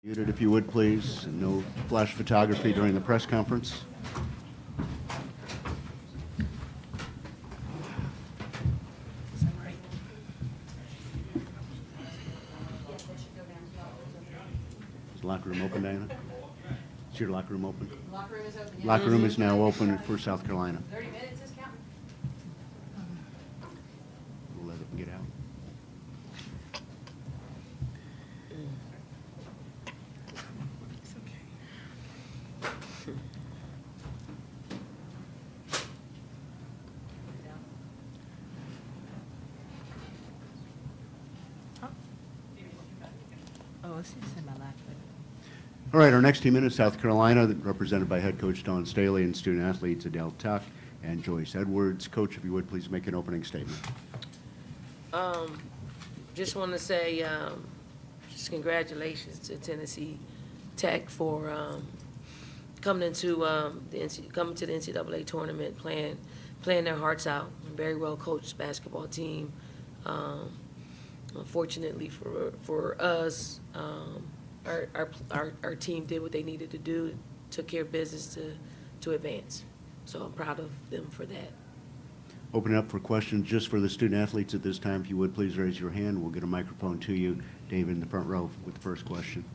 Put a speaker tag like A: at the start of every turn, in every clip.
A: Muted if you would, please. And no flash photography during the press conference. Is the locker room open, Diana? Is your locker room open?
B: Locker room is open. Yeah.
A: Locker room is now open for South Carolina.
B: 30 minutes is counting.
A: We'll let it get out.
C: It's okay.
D: Oh, it's just in my lap.
A: All right, our next team in is South Carolina, represented by head coach Dawn Staley and student athletes Adele Tuck and Joyce Edwards. Coach, if you would, please make an opening statement.
C: Just want to say just congratulations to Tennessee Tech for coming to the NCAA tournament, playing their hearts out. A very well coached basketball team. Unfortunately for us, our team did what they needed to do, took care of business to advance. So I'm proud of them for that.
A: Open it up for questions just for the student athletes at this time. If you would, please raise your hand. We'll get a microphone to you. David in the front row with the first question.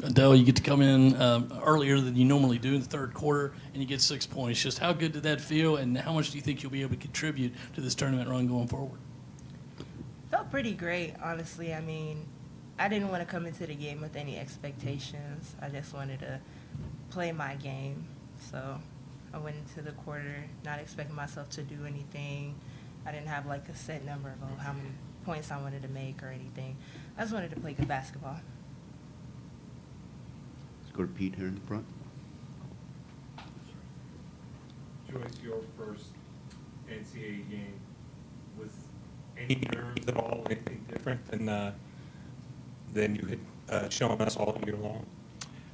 E: Adele, you get to come in earlier than you normally do in the third quarter, and you get 6 points. Just how good did that feel, and how much do you think you'll be able to contribute to this tournament run going forward?
D: Felt pretty great, honestly. I mean, I didn't want to come into the game with any expectations. I just wanted to play my game. So I went into the quarter not expecting myself to do anything. I didn't have like a set number of how many points I wanted to make or anything. I just wanted to play good basketball.
A: Let's go to Pete here in the front.
F: Joyce, your first NCAA game, was any nerves at all, anything different than you had shown us all year long?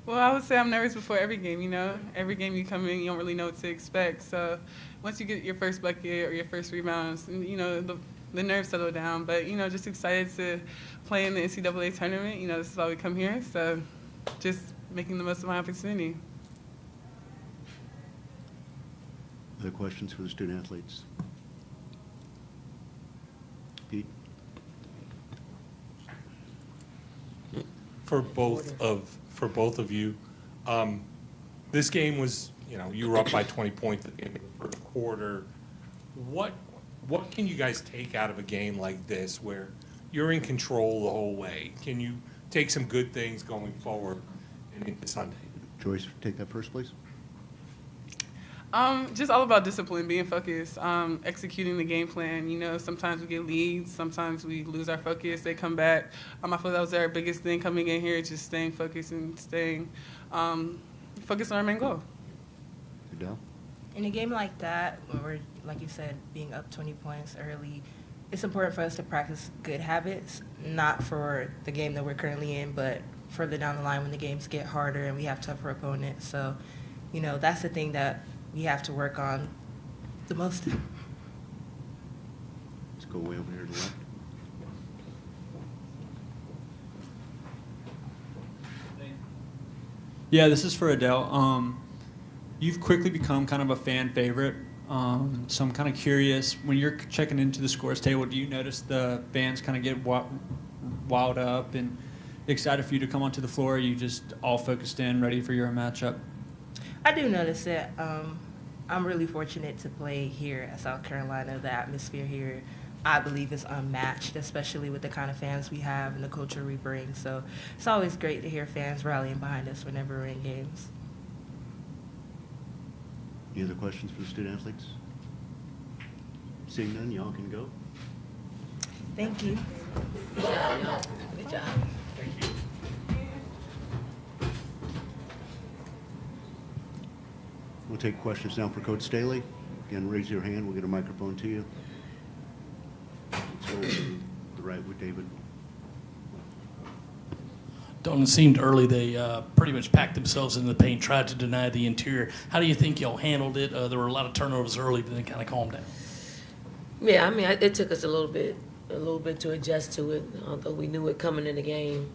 G: Well, I would say I'm nervous before every game, you know. Every game you come in, you don't really know what to expect. So once you get your first bucket or your first rebounds, you know, the nerves settle down. But, you know, just excited to play in the NCAA tournament. You know, this is why we come here. So just making the most of my opportunity.
A: Other questions for the student athletes? Pete?
F: For both of you, this game was, you know, you were up by 20 points at the end of the first quarter. What can you guys take out of a game like this where you're in control the whole way? Can you take some good things going forward and into Sunday?
A: Joyce, take that first, please.
G: Just all about discipline, being focused, executing the game plan. You know, sometimes we get leads, sometimes we lose our focus, they come back. I feel that was our biggest thing coming in here, just staying focused and staying focused on our main goal.
A: Adele?
D: In a game like that, where we're, like you said, being up 20 points early, it's important for us to practice good habits, not for the game that we're currently in, but further down the line when the games get harder and we have tougher opponents. So, you know, that's the thing that we have to work on the most.
A: Let's go way over here to the left.
H: Yeah, this is for Adele. You've quickly become kind of a fan favorite. So I'm kind of curious, when you're checking into the scores table, do you notice the fans kind of get wild up and excited for you to come onto the floor? Or are you just all focused in, ready for your matchup?
D: I do notice it. I'm really fortunate to play here at South Carolina. The atmosphere here, I believe, is unmatched, especially with the kind of fans we have and the culture we bring. So it's always great to hear fans rallying behind us whenever we're in games.
A: Any other questions for the student athletes? Seeing none, y'all can go.
D: Thank you.
C: Good job, y'all. Good job.
A: We'll take questions now for Coach Staley. Again, raise your hand. We'll get a microphone to you. Let's go to the right with David.
E: Dawn, it seemed early they pretty much packed themselves into the paint, tried to deny the interior. How do you think y'all handled it? There were a lot of turnovers early, but then kind of calmed down.
C: Yeah, I mean, it took us a little bit to adjust to it, although we knew it coming in the game.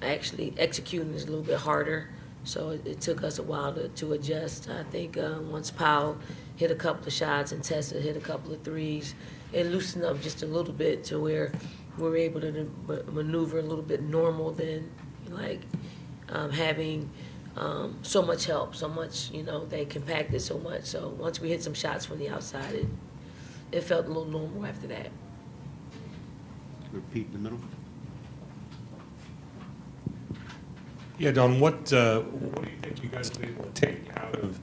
C: actually executing is a little bit harder. So it took us a while to adjust. I think once Powell hit a couple of shots and Tessa hit a couple of threes, it loosened up just a little bit to where we're able to maneuver a little bit normal than like having so much help, so much, they compacted so much. So once we hit some shots from the outside, it felt a little normal after that.
A: Repeat in the middle.
F: Yeah, Don, what do you think you guys will be able to take out of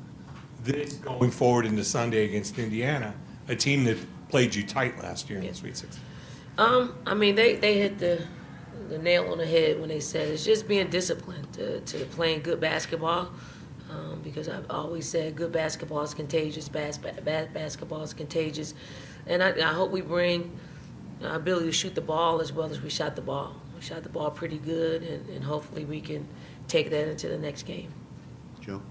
F: this going forward into Sunday against Indiana, a team that played you tight last year in the Sweet 16?
C: I mean, they hit the nail on the head when they said it's just being disciplined to playing good basketball, because I've always said good basketball is contagious, bad basketball is contagious, and I hope we bring our ability to shoot the ball as well as we shot the ball. We shot the ball pretty good, and hopefully we can take that into the next game.
A: Joe?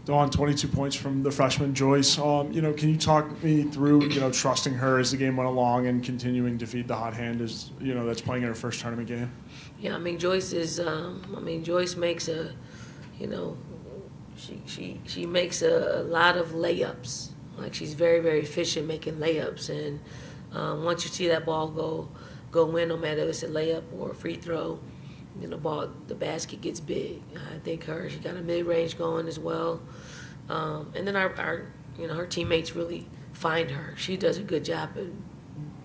I: Dawn, 22 points from the freshman Joyce. Can you talk me through, trusting her as the game went along and continuing to feed the hot hand as, that's playing in her first tournament game?
C: Yeah, I mean, Joyce makes she makes a lot of layups. Like, she's very, very efficient making layups. And once you see that ball go in, no matter if it's a layup or a free throw, the basket gets big. I think she got a mid-range going as well. And then her teammates really find her. She does a good job at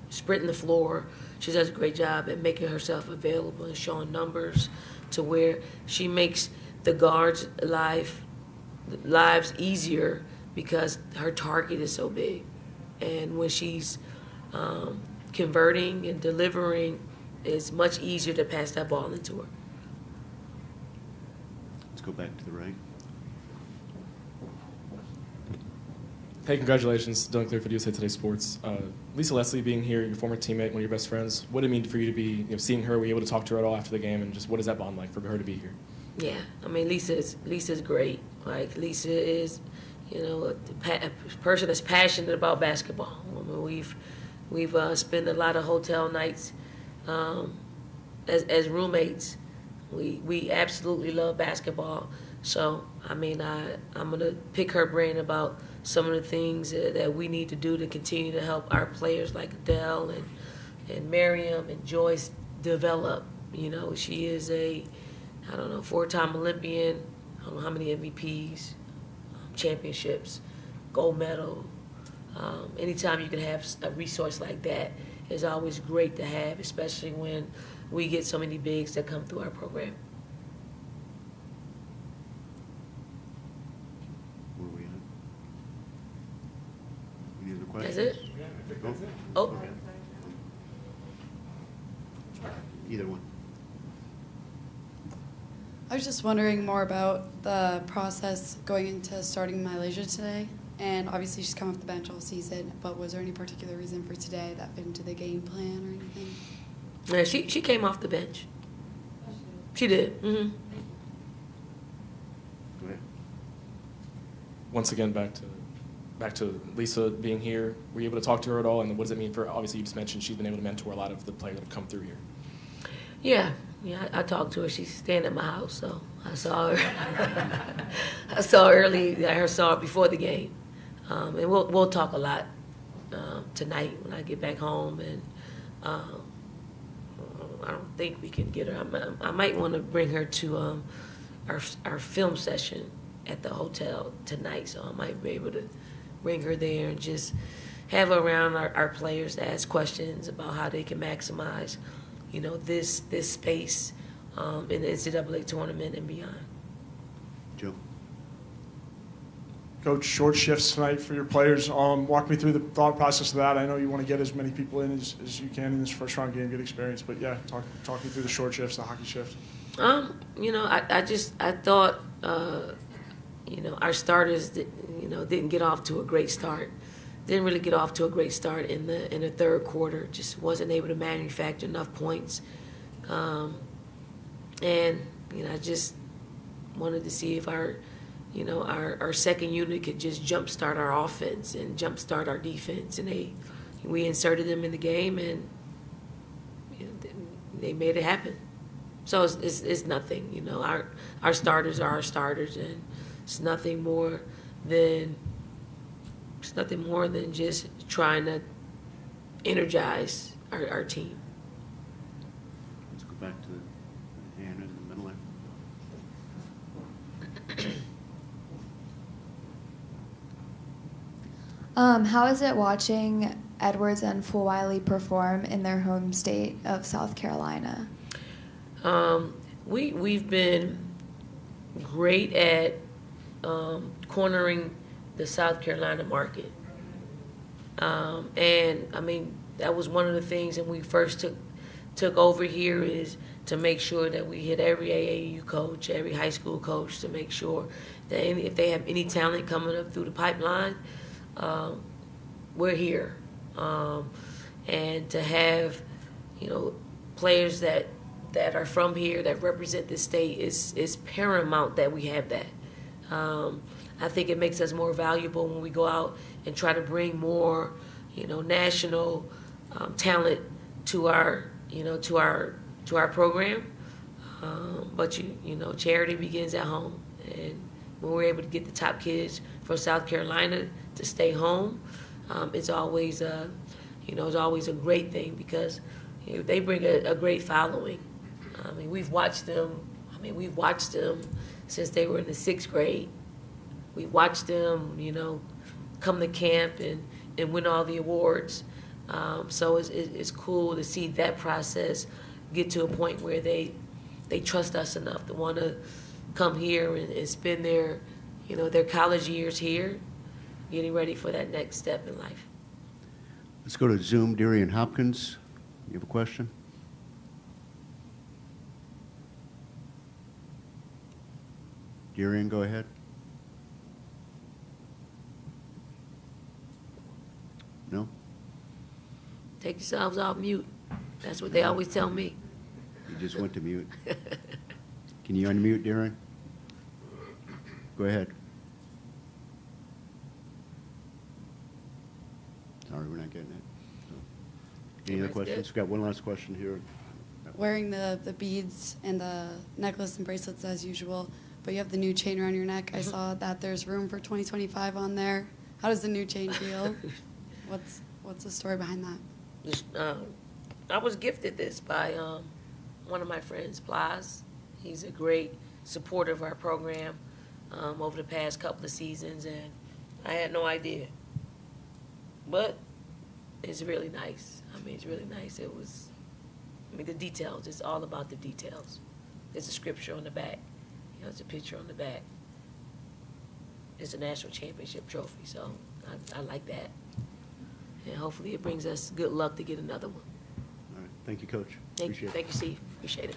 C: sprinting the floor. She does a great job at making herself available and showing numbers to where she makes the guards' lives easier because her target is so big. And when she's converting and delivering, it's much easier to pass that ball into her.
A: Let's go back to the right.
J: Hey, congratulations. Dylan Clear for USA Today Sports. Lisa Leslie being here, your former teammate, one of your best friends, what did it mean for you to be, seeing her, were you able to talk to her at all after the game, and just what is that bond like for her to be here?
C: Yeah, I mean, Lisa's great. Like, Lisa is, a person that's passionate about basketball. I mean, we've spent a lot of hotel nights as roommates. We absolutely love basketball. So, I mean, I'm going to pick her brain about some of the things that we need to do to continue to help our players like Adele and Miriam and Joyce develop. She is a, 4-time Olympian, I don't know how many MVPs, championships, gold medal. Anytime you can have a resource like that is always great to have, especially when we get so many bigs that come through our program.
A: Where are we at? Any other questions?
C: That's it?
F: Yeah, I think that's it.
C: Oh,
A: Okay. Either one.
K: I was just wondering more about the process going into starting Malaysia today. And obviously she's come off the bench all season, but was there any particular reason for today that fit into the game plan or anything?
C: yeah, she came off the bench. She did. Mm-hmm.
A: Go ahead.
J: Once again, back to Lisa being here, were you able to talk to her at all, and what does it mean for, obviously you just mentioned she's been able to mentor a lot of the players that have come through here.
C: Yeah, I talked to her. She's staying at my house, so I saw her. I saw her early. I saw her before the game, and we'll talk a lot tonight when I get back home. And I don't think we can get her. I might want to bring her to our film session at the hotel tonight, so I might be able to bring her there and just have her around our players to ask questions about how they can maximize, this space in the NCAA tournament and beyond.
A: Joe?
I: Coach, short shifts tonight for your players. Walk me through the thought process of that. I know you want to get as many people in as you can in this first round game, get experience. But yeah, talk me through the short shifts, the hockey shift.
C: I thought, our starters, didn't get off to a great start. Didn't really get off to a great start in the third quarter. Just wasn't able to manufacture enough points. And I just wanted to see if our second unit could just jumpstart our offense and jumpstart our defense. And we inserted them in the game, and they made it happen. So it's nothing, you know, our starters are our starters, and it's nothing more than just trying to energize our team.
A: Let's go back to Anna in the middle there.
L: How is it watching Edwards and Fulwiley perform in their home state of South Carolina?
C: We've been great at cornering the South Carolina market. And I mean, that was one of the things when we first took over here, is to make sure that we hit every AAU coach, every high school coach, to make sure that if they have any talent coming up through the pipeline, we're here. And to have, you know, players that are from here, that represent the state, is paramount that we have that. I think it makes us more valuable when we go out and try to bring more, you know, national talent to our program. But you know, charity begins at home, and when we're able to get the top kids from South Carolina to stay home, it's always a great thing, because you know, they bring a great following. I mean, we've watched them since they were in the 6th grade. We watched them, you know, come to camp and win all the awards. So it's cool to see that process get to a point where they trust us enough to want to come here and spend their college years here, getting ready for that next step in life.
A: Let's go to Zoom. Darian Hopkins, you have a question? Darian, go ahead. No?
C: Take yourselves off mute. That's what they always tell me.
A: You just went to mute. Can you unmute, Darian? Go ahead. Sorry, we're not getting it. Any other questions? We've got one last question here.
K: Wearing the beads and the necklace and bracelets as usual, but you have the new chain around your neck. I saw that there's room for 2025 on there. How does the new chain feel? What's the story behind that?
C: I was gifted this by one of my friends, Plaz. He's a great supporter of our program over the past couple of seasons, and I had no idea. But it's really nice. I mean, it's really nice. The details, it's all about the details. There's a scripture on the back. You know, there's a picture on the back. It's a national championship trophy, so I like that. And hopefully it brings us good luck to get another one.
A: All right. Thank you, Coach.
C: Thank you, Steve. Appreciate it.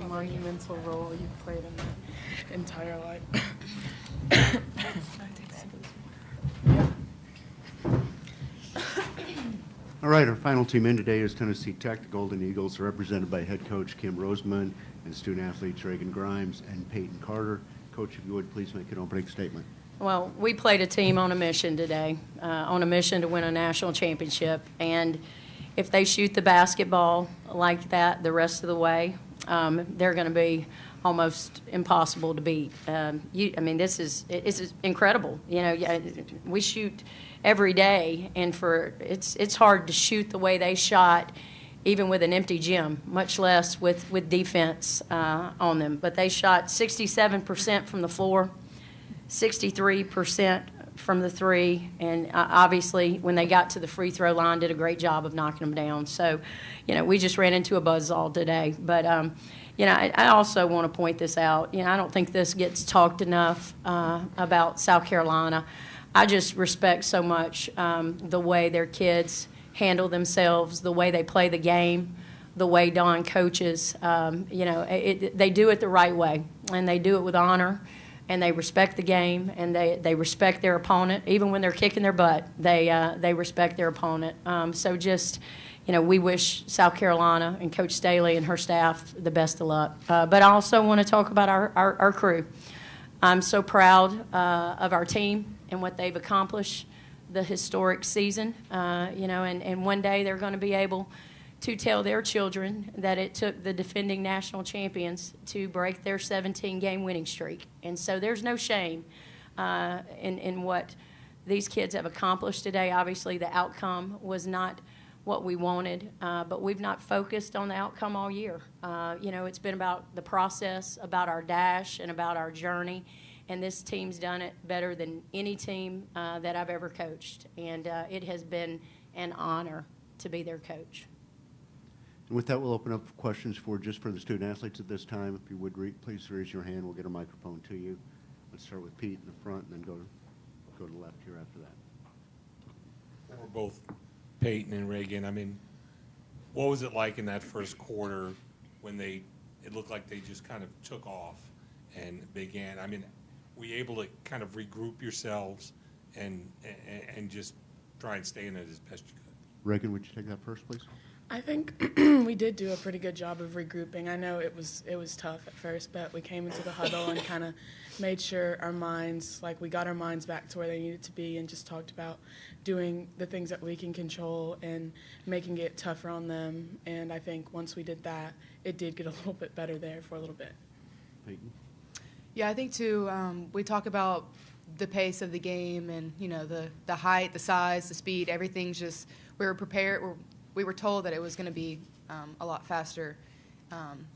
G: monumental role you've played in my entire life.
A: All right, our final team in today is Tennessee Tech. The Golden Eagles are represented by head coach Kim Roseman and student athletes Reagan Grimes and Peyton Carter. Coach, if you would, please make an opening statement.
M: Well, we played a team on a mission today, on a mission to win a national championship. And if they shoot the basketball like that the rest of the way, they're going to be almost impossible to beat. This is incredible. We shoot every day, and it's hard to shoot the way they shot, even with an empty gym, much less with defense on them. But they shot 67% from the floor, 63% from the three, and obviously when they got to the free throw line, did a great job of knocking them down. So, we just ran into a buzzsaw today. But, I also want to point this out. I don't think this gets talked enough about South Carolina. I just respect so much the way their kids handle themselves, the way they play the game, the way Don coaches. They do it the right way, and they do it with honor, and they respect the game, and they respect their opponent. Even when they're kicking their butt, they respect their opponent. We wish South Carolina and Coach Staley and her staff the best of luck. But I also want to talk about our crew. I'm so proud of our team and what they've accomplished, the historic season, and one day they're going to be able to tell their children that it took the defending national champions to break their 17-game winning streak. And so there's no shame in what these kids have accomplished today. Obviously, the outcome was not what we wanted, but we've not focused on the outcome all year. It's been about the process, about our dash, and about our journey. And this team's done it better than any team that I've ever coached. And it has been an honor to be their coach.
A: And with that, we'll open up questions for the student athletes at this time. If you would, please raise your hand. We'll get a microphone to you. Let's start with Pete in the front and then go to the left here after that.
F: For both Peyton and Reagan, what was it like in that first quarter when it looked like they just kind of took off and began? Were you able to kind of regroup yourselves and just try and stay in it as best you could?
A: Reagan, would you take that first, please?
G: I think we did do a pretty good job of regrouping. I know it was tough at first, but we came into the huddle and kind of made sure we got our minds back to where they needed to be and just talked about doing the things that we can control and making it tougher on them. And I think once we did that, it did get a little bit better there for a little bit.
A: Peyton?
N: Yeah, I think too, we talk about the pace of the game and, the height, the size, the speed, everything's just, we were prepared. We were told that it was going to be a lot faster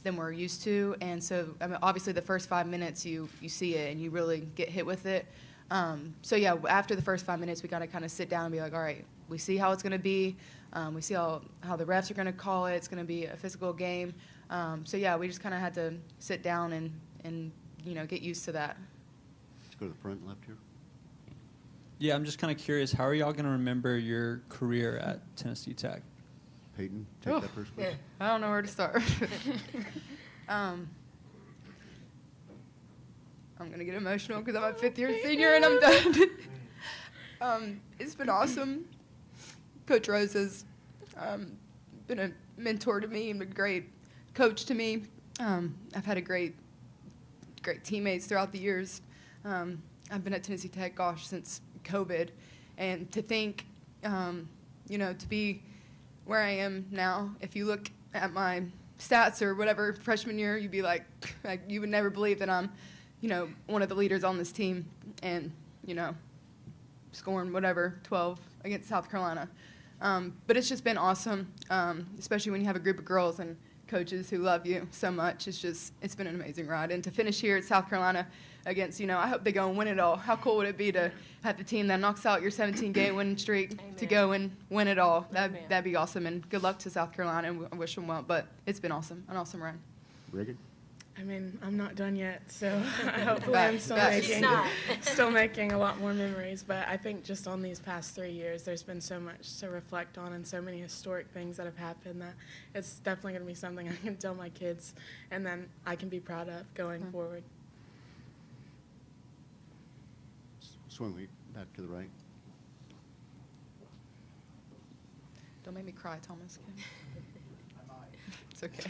N: than we're used to. And so, obviously, the first 5 minutes, you see it and you really get hit with it. After the first 5 minutes, we got to kind of sit down and be like, all right, we see how it's going to be. We see how the refs are going to call it. It's going to be a physical game. We just kind of had to sit down and get used to that.
A: Let's go to the front left here.
H: Yeah, I'm just kind of curious, how are y'all going to remember your career at Tennessee Tech?
A: Peyton, take that first, please.
N: I don't know where to start. I'm going to get emotional because I'm a fifth-year senior and I'm done. It's been awesome. Coach Rose has been a mentor to me and a great coach to me. I've had great teammates throughout the years. I've been at Tennessee Tech, since COVID. And to think, to be where I am now, if you look at my stats or whatever freshman year, you'd be like you would never believe that I'm, one of the leaders on this team and, scoring 12 against South Carolina. But it's just been awesome, especially when you have a group of girls and coaches who love you so much. It's been an amazing ride. And to finish here at South Carolina against, I hope they go and win it all. How cool would it be to have the team that knocks out your 17-game winning streak to go and win it all? That'd be awesome. And good luck to South Carolina, and I wish them well. But it's been awesome, an awesome run.
A: Reagan?
O: I mean, I'm not done yet, so hopefully I'm still
C: She's
O: making
C: not.
O: still making a lot more memories. But I think just on these past 3 years, there's been so much to reflect on and so many historic things that have happened that it's definitely going to be something I can tell my kids, and then I can be proud of going forward.
A: Swing back to the right.
N: Don't make me cry, Thomas. It's okay.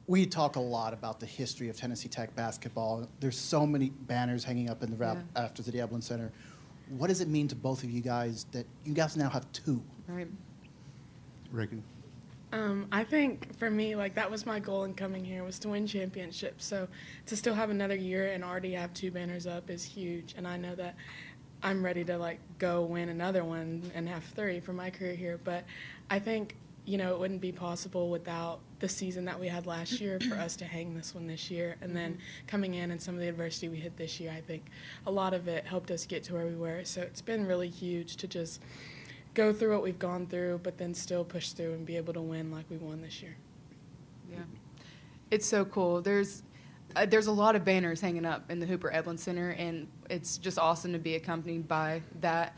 P: We talk a lot about the history of Tennessee Tech basketball. There's so many banners hanging up in the rafters at the Evelyn Center. What does it mean to both of you guys that you guys now have two?
N: Right.
A: Reagan?
O: I think for me, like, that was my goal in coming here, was to win championships. So to still have another year and already have 2 banners up is huge. And I know that I'm ready to, like, go win another one and have 3 for my career here. But I think, you know, it wouldn't be possible without the season that we had last year for us to hang this one this year. And then coming in and some of the adversity we hit this year, I think a lot of it helped us get to where we were. So it's been really huge to just go through what we've gone through, but then still push through and be able to win like we won this year.
N: Yeah. It's so cool. There's a lot of banners hanging up in the Hooper Evelyn Center, and it's just awesome to be accompanied by that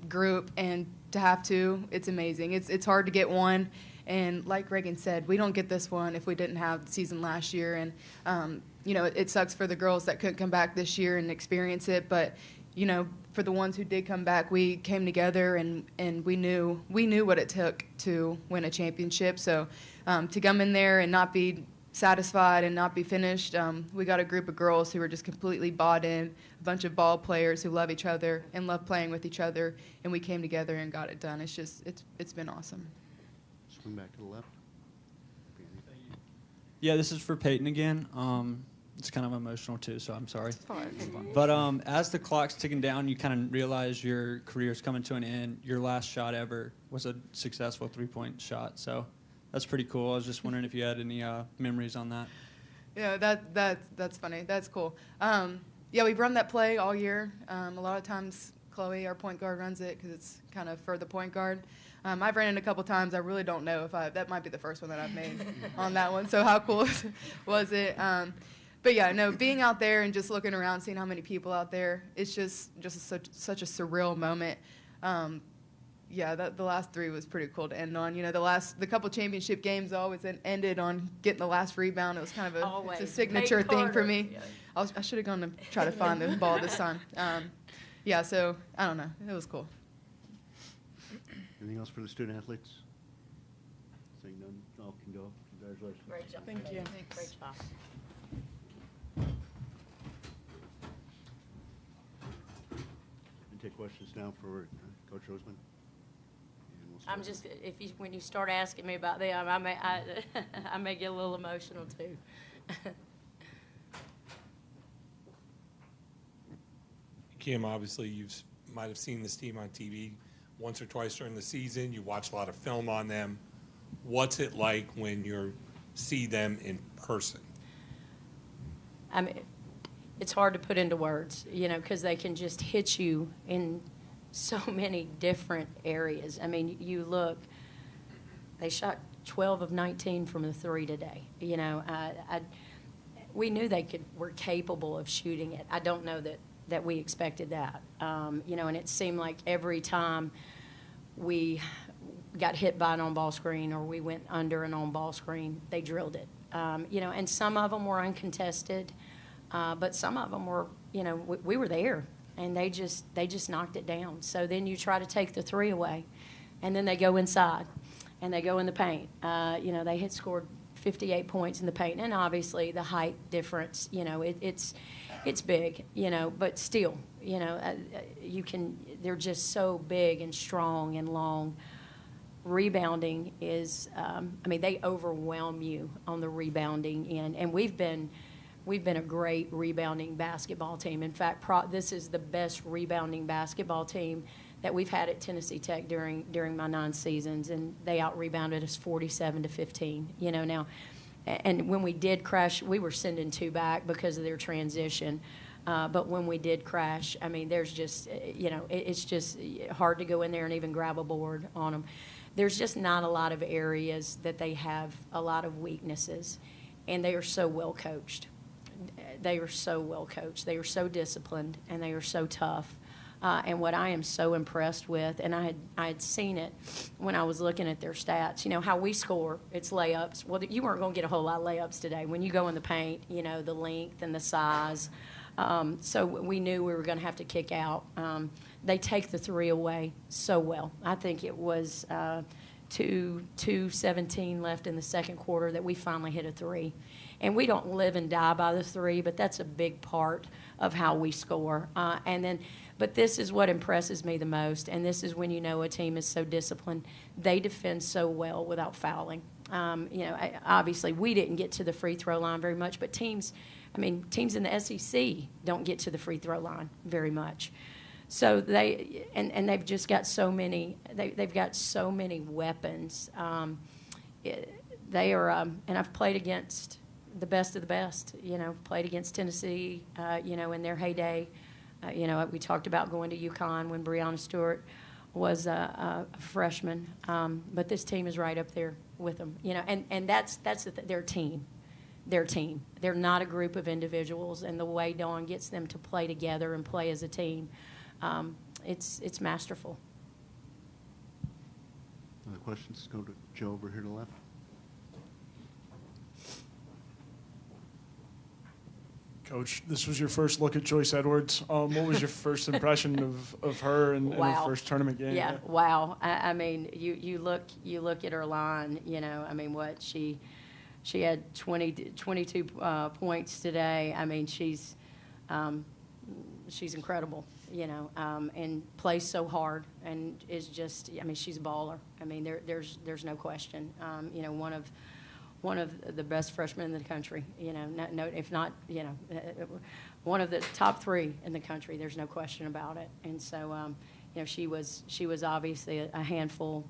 N: group, and to have 2, it's amazing. It's hard to get one, and like Reagan said, we don't get this one if we didn't have the season last year, and you know, it sucks for the girls that couldn't come back this year and experience it, but you know, for the ones who did come back, we came together and we knew what it took to win a championship. So to come in there and not be satisfied and not be finished, we got a group of girls who were just completely bought in, a bunch of ball players who love each other and love playing with each other, and we came together and got it done. It's been awesome.
A: Swing back to the left.
H: Yeah, this is for Peyton again. It's kind of emotional too, so I'm sorry.
N: It's fine.
H: But as the clock's ticking down, you kind of realize your career's coming to an end. Your last shot ever was a successful 3-point shot, so that's pretty cool. I was just wondering if you had any memories on that.
N: Yeah, that's funny. That's cool. Yeah, we've run that play all year. A lot of times, Chloe, our point guard, runs it because it's kind of for the point guard. I've ran it a couple times. I really don't know if that might be the first one that I've made on that one. So how cool was it? But yeah, no, being out there and just looking around, seeing how many people out there, it's just such a surreal moment. Yeah, the last 3 was pretty cool to end on. You know, the couple championship games always ended on getting the last rebound. It was kind of it's a signature thing for me.
C: Yeah.
N: I should have gone to try to find the ball this time. Yeah, so I don't know. It was cool.
A: Anything else for the student athletes? Saying none, all can go. Congratulations.
C: Great job.
O: Thank you.
C: Great job.
A: And take questions now for Coach Roseman. And we'll start.
C: I'm just, when you start asking me about them, I may get a little emotional too.
F: Kim, obviously you might have seen this team on TV once or twice during the season. You watch a lot of film on them. What's it like when you see them in person?
C: I mean, it's hard to put into words, you know, because they can just hit you in so many different areas. I mean, you look, they shot 12 of 19 from the 3 today. You know, we knew were capable of shooting it. I don't know that we expected that. You know, and it seemed like every time we got hit by an on-ball screen or we went under an on-ball screen, they drilled it. You know, and some of them were uncontested, but some of them were, you know, we were there, and they just knocked it down. So then you try to take the 3 away, and then they go inside, and they go in the paint. You know, they had scored 58 points in the paint, and obviously the height difference, you know, it's big, you know, but still, you know, they're just so big and strong and long. Rebounding is, I mean, they overwhelm you on the rebounding end, and we've been a great rebounding basketball team. In fact, this is the best rebounding basketball team that we've had at Tennessee Tech during my 9 seasons, and they out-rebounded us 47-15. You know, now, and when we did crash, we were sending 2 back because of their transition. But when we did crash, I mean, there's just, you know, it's just hard to go in there and even grab a board on them.
M: there's just not a lot of areas that they have a lot of weaknesses, and they are so well coached. They are so well coached. They are so disciplined, and they are so tough. And what I am so impressed with, and I had seen it when I was looking at their stats, you know, how we score, it's layups. Well, you weren't going to get a whole lot of layups today. When you go in the paint, you know, the length and the size. So we knew we were going to have to kick out. They take the three away so well. I think it was 2:17 left in the second quarter that we finally hit a three. And we don't live and die by the three, but that's a big part of how we score. But this is what impresses me the most, and this is when you know a team is so disciplined. They defend so well without fouling. Obviously we didn't get to the free throw line very much, but teams in the SEC don't get to the free throw line very much. So they've just got so many. They've got so many weapons. They are, and I've played against the best of the best. You know, played against Tennessee. In their heyday. We talked about going to UConn when Breonna Stewart was a freshman. But this team is right up there with them. And that's their team. Their team. They're not a group of individuals. And the way Dawn gets them to play together and play as a team, it's masterful.
A: Other questions? Go to Joe over here to the left.
I: Coach, this was your first look at Joyce Edwards. What was your first impression of her in her first tournament game?
M: Yeah, wow. You look at her line. What she had 22 points today. She's incredible. And plays so hard and is just. She's a baller. There's no question. One of the best freshmen in the country, if not, one of the top three in the country. There's no question about it. And so, she was obviously a handful,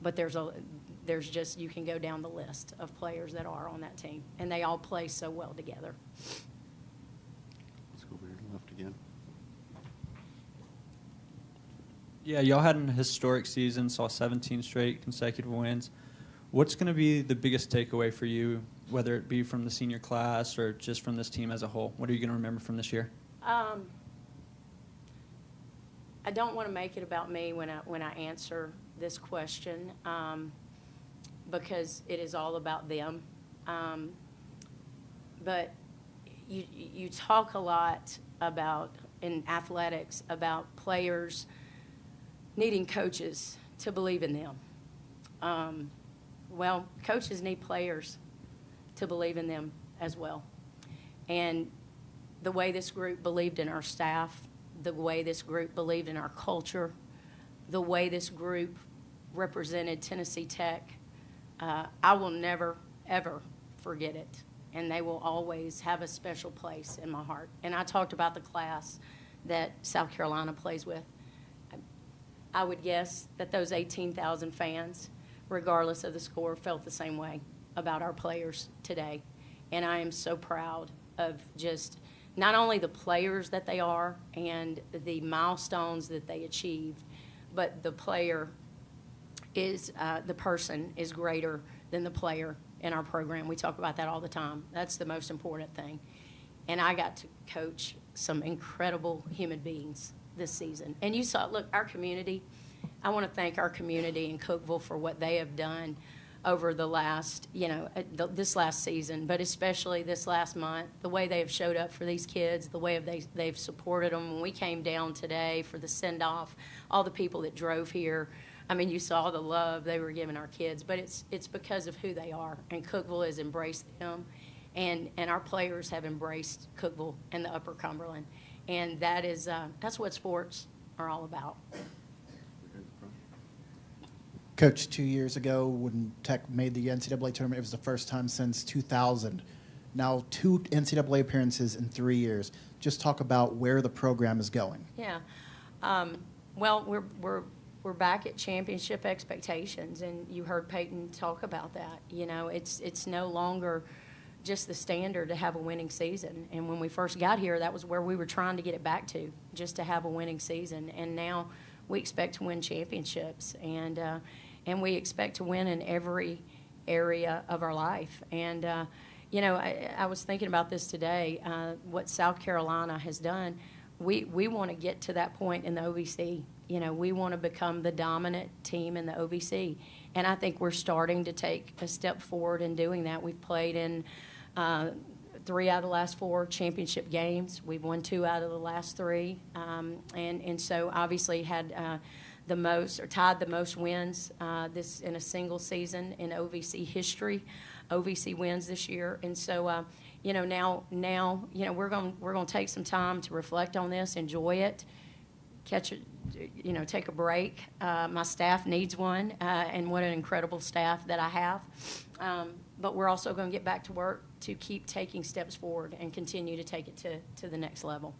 M: but there's just, you can go down the list of players that are on that team, and they all play so well together.
A: Let's go over here to the left again.
H: Yeah, y'all had an historic season, saw 17 straight consecutive wins. What's going to be the biggest takeaway for you, whether it be from the senior class or just from this team as a whole? What are you going to remember from this year?
M: I don't want to make it about me when I answer this question, because it is all about them. But you talk a lot about, in athletics, about players needing coaches to believe in them. Well, coaches need players to believe in them as well. And the way this group believed in our staff, the way this group believed in our culture, the way this group represented Tennessee Tech, I will never, ever forget it. And they will always have a special place in my heart. And I talked about the class that South Carolina plays with. I would guess that those 18,000 fans, regardless of the score, felt the same way about our players today. And I am so proud of just not only the players that they are and the milestones that they achieved, but the player is, the person is greater than the player in our program. We talk about that all the time. That's the most important thing. And I got to coach some incredible human beings this season. And you saw, look, our community, I want to thank our community in Cookeville for what they have done over the last, this last season, but especially this last month, the way they have showed up for these kids, the way they've supported them. When we came down today for the send-off, all the people that drove here, you saw the love they were giving our kids, but it's because of who they are, and Cookeville has embraced them, and our players have embraced Cookeville and the Upper Cumberland, and that's what sports are all about.
P: Coach, 2 years ago when Tech made the NCAA tournament, it was the first time since 2000. Now 2 NCAA appearances in 3 years. Just talk about where the program is going.
M: Yeah. Well, we're back at championship expectations, and you heard Peyton talk about that. It's no longer just the standard to have a winning season. And when we first got here, that was where we were trying to get it back to, just to have a winning season. And now we expect to win championships. And and we expect to win in every area of our life. And, I was thinking about this today, what South Carolina has done. We want to get to that point in the OVC. We want to become the dominant team in the OVC. And I think we're starting to take a step forward in doing that. We've played in 3 out of the last 4 championship games. We've won 2 out of the last 3. And so obviously had the most, or tied the most wins this in a single season in OVC history. OVC wins this year. And so, now we're going to take some time to reflect on this, enjoy it, take a break. My staff needs one, and what an incredible staff that I have. But we're also going to get back to work to keep taking steps forward and continue to take it to the next level.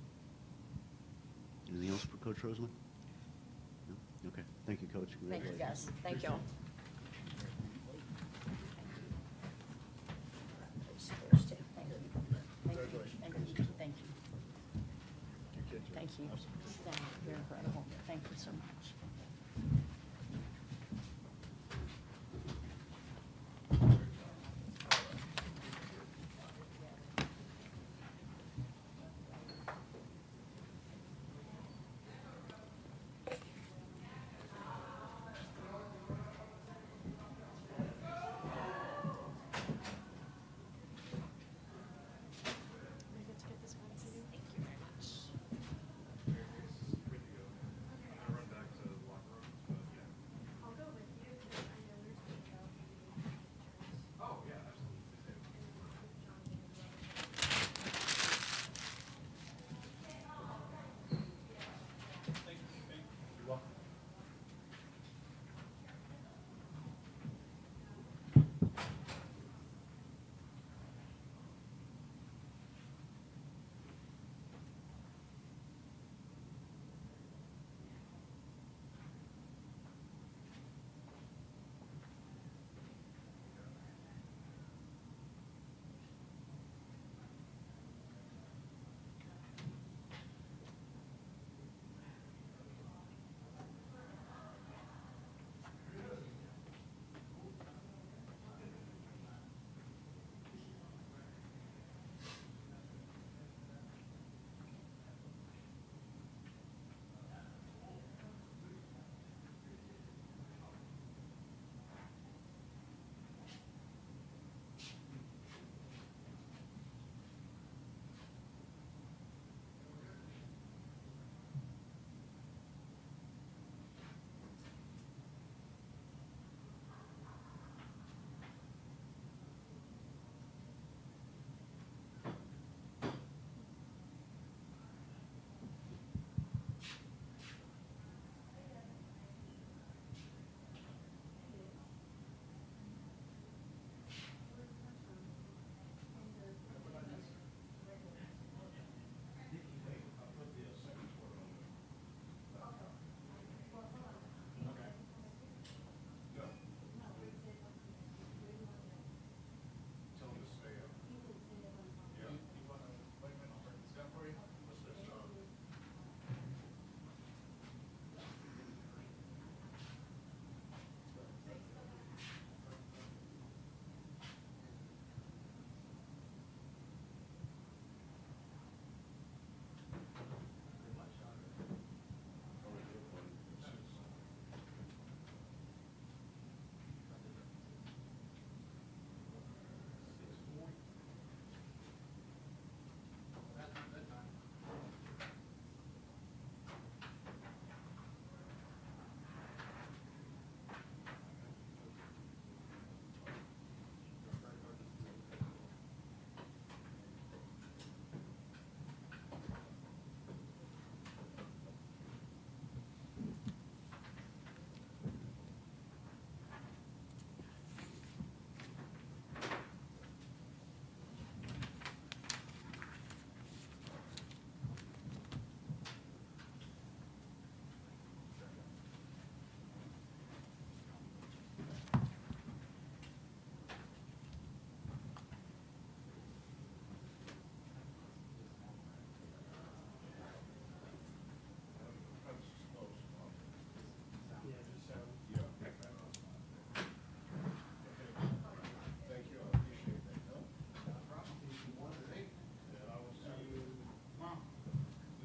A: Anything else for Coach Roseman? No? Okay. Thank you, Coach.
M: Thank you, guys. Thank y'all. Thank you. Thank you. You're incredible. Thank you so much.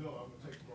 I: No, I'm gonna take